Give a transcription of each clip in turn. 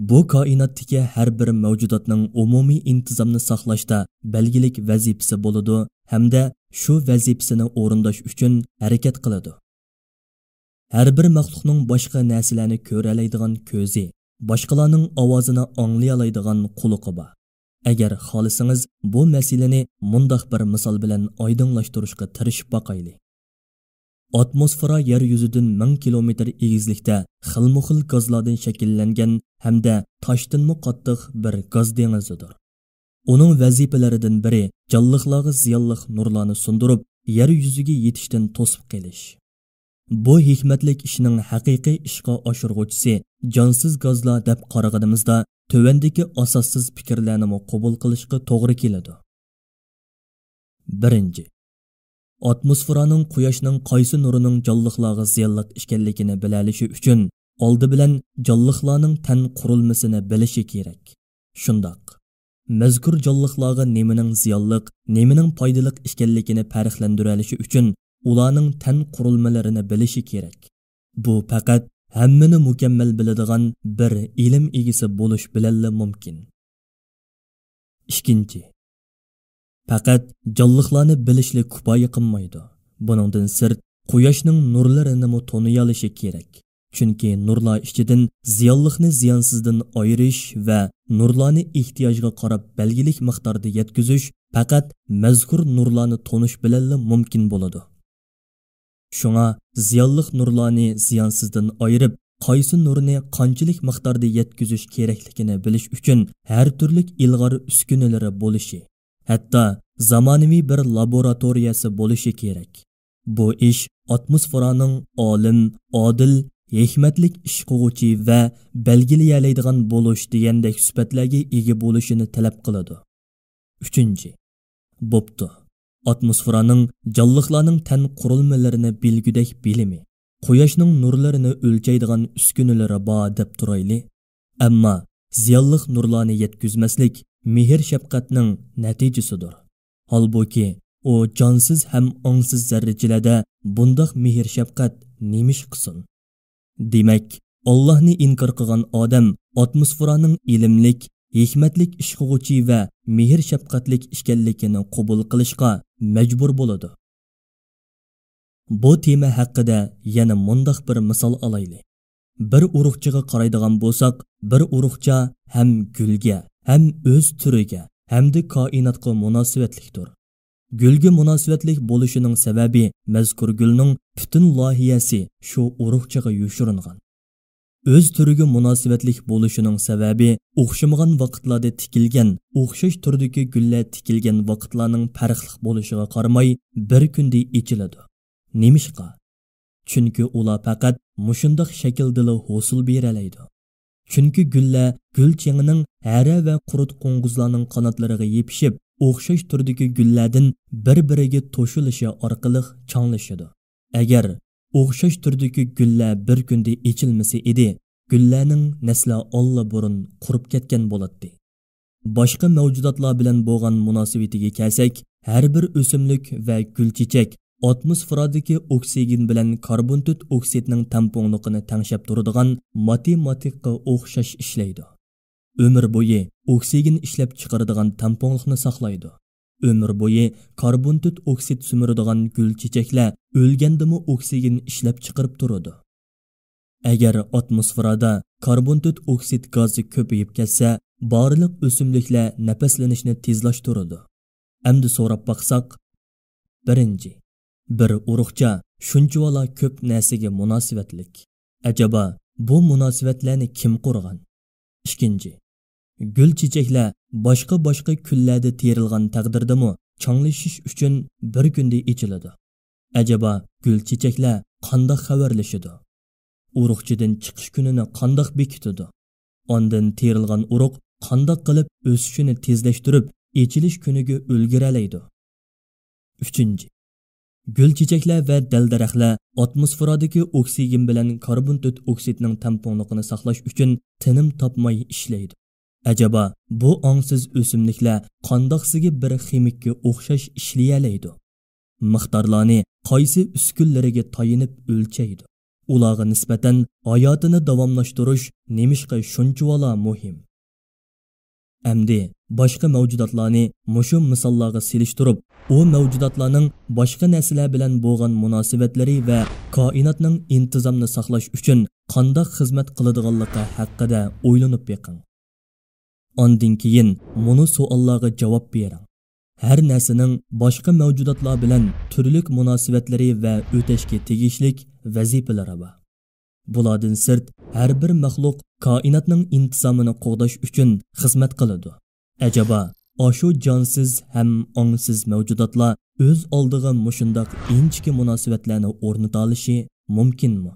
bu koinotdagi har bir mavjudotning umumiy intizomni saqlashda belgilik vazifasi bo'ladi hamda shu vazifasini o'rindash uchun harakat qiladi. Har bir maxluqning boshqa narsalarni ko'ra oladigan ko'zi, boshqalarning ovozini anglay oladigan quloqi bor. Agar xohlasangiz bu masalani mundaq bir misol bilan oydinlashtirishga tirishib boqayli. Atmosfera yer yuzidan 1000 kilometr egizlikda xilma-xil gazlardan shakllangan hamda toshdanmi qattiq bir gaz dengizidir. Uning vazifalaridan biri jonliqlarga ziyonli nurlarni sundirib, yer yuziga yetishdan to'sib qelish. Bu hikmatlik ishning haqiqiy ishga oshirg'uvchisi jonsiz gazlar deb qaraganimizda tövendeki asassız fikirlerini qabul qilishga to'g'ri keladi. Birinchi, atmosferaning quyoshning qaysi nurining jonliqlarga ziyonli ekanligini bilalishi uchun oldi bilan jonliqlarning tan qurilmasini bilishi kerak. Shundoq, mazkur jonliqlarga nemining ziyonli, nemining foydali ekanligini farqlantirishi uchun ularning tan qurilmalarini bilishi kerak. Bu faqat hammani mukammal biladigan bir ilm egisi bo'lish bilan mumkin. Ikkinchi, faqat jonliqlarni bilishli kifoya qilmaydi. Buningdan sirt quyoshning nurlarini toniy olishi kerak. Chunki nurlar ichidan ziyonliqni ziyonsizdan ayirish va nurlarni ehtiyojga qarab belgilik miqdorda yetkazish faqat mazkur nurlarni tonish bilan mumkin bo'ladi. Şuna ziyonliq nurlarni ziyonsizdan ayirib, qaysi nurni qanchalik miqdorda yetkazish kerakligini bilish uchun har turli ilg'or uskunalari bo'lishi, hatto zamonaviy bir laboratoriyasi bo'lishi kerak. Bu ish atmosferaning olim, odil, hikmatlik ish qiluvchi va belgilaydigan bo'lish degandek sifatlarga ega bo'lishini talab qiladi. Uchinchi, bo'pti. Atmosferaning jonliqlarning tan qurilmalarini bilgudek bilimi, quyoshning nurlarini o'lchaydigan uskunalari bor deb turayli. Ammo ziyonli nurlarni yetkazmaslik mehr shafqatning natijasidir. Holbuki u jonsiz ham ongsiz zarrachalarda bundoq mehr shafqat nemish qilsin? Demak, Allohni inkor qilgan odam atmosferaning ilmlik, hikmatlik ish qiluvchi va mehr shafqatlik ekanligini qabul qilishga majbur bo'ladi. Bu tema haqida yana mundaq bir misol olayli. Bir urug'chiga qaraydigan bo'lsak, bir urug'cha ham gulga, ham o'z turiga, hamda koinotga munosabatlikdir. Gulga munosabatlik bo'lishining sababi mazkur gulning butun lohiyasi shu urug'chaga yoshiringan. Öz turiga munosabatlik bo'lishining sababi o'xshamagan vaqtlarda tikilgan, o'xshash turdagi gullar tikilgan vaqtlarning farqli bo'lishiga qaramay bir kunda ichiladi. Nemishqa? Chunki ular faqat mushundoq shaklda hosil beralaydi. Chunki gullar gul chengining hara va qurut qo'ng'izlarning qanotlariga yepishib, o'xshash turdagi gullardan bir-biriga to'shilishi orqali changlashadi. Agar o'xshash turdagi gullar bir kunda ichilmasa edi, gullarning nasli allaburun qurib ketgan bo'ladi. Boshqa mavjudotlar bilan bo'lgan munosabatiga kelsak, har bir o'simlik va gulchechak atmosferadagi oksigen bilan karbon oksidning tamponligini tangshab turadigan matematikka o'xshash ishlaydi. Ömür bo'yi oksigen ishlab chiqaradigan tamponlikni saqlaydi. Ömür bo'yi karbon oksid sumiradigan gulchechaklar o'lgandimi oksigen ishlab chiqarib turadi. Agar atmosferada karbon oksid gazi ko'payib ketsa, barliq o'simliklar nafaslanishni tezlashtiradi. Endi so'rab baqsak, birinchi, bir urug'cha shunchavala ko'p narsaga munosabatlik. Ajaba bu munosabatlarni kim qurgan? Ikkinchi, gul chechaklar boshqa kunlarda terilgan taqdirdami changlashish uchun bir kunda ichiladi. Ajaba gul chechaklar qanday xabarlashadi? Urug'chidan chiqish kunini qanday bekitadi? Ondan terilgan urug' qanday qilib o'sishini tezlashtirib, ichilish kuniga ulguralaydi? Uchinchi, gul chechaklar va dal-daraxtlar atmosferadagi oksigen bilan karbon oksidning tamponligini saqlash uchun tinim topmay ishlaydi. Ajaba bu ongsiz o'simliklar qandoqsiga bir ximikka o'xshash ishlayalaydi? Miqdorlarni qaysi uskunlariga tayinib o'lchaydi? ularga nisbatan hayotini davomlashtirish nemishqa shunchavala muhim. Әмді, boshqa mavjudotlarni mushu misollarga selishtirib, u mavjudotlarning boshqa narsalar bilan bo'lgan munosabatlari va koinotning intizomni saqlash uchun qanday xizmat qiladiganligi haqida o'ylanib beqing. Ondan keyin buni savollarga javob bering. Har narsaning boshqa mavjudotlar bilan turli munosabatlari va o'tashga tegishlik vazifalari bor. Bulardan sirt har bir maxluq koinotning intizomini qo'g'dash uchun xizmat qiladi. Ajaba, oshu jonsiz ham ongsiz mavjudotlar o'z oldiga mushundoq inchki munosabatlarni o'rnata olishi mumkinmi?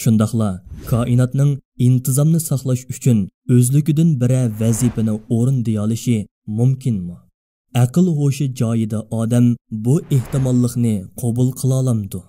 Shundaqla koinotning intizomni saqlash uchun o'zligidan biri vazifani o'rinlay olishi mumkinmi? Aql ho'shi joyida odam bu ehtimollikni qabul qila olamdi.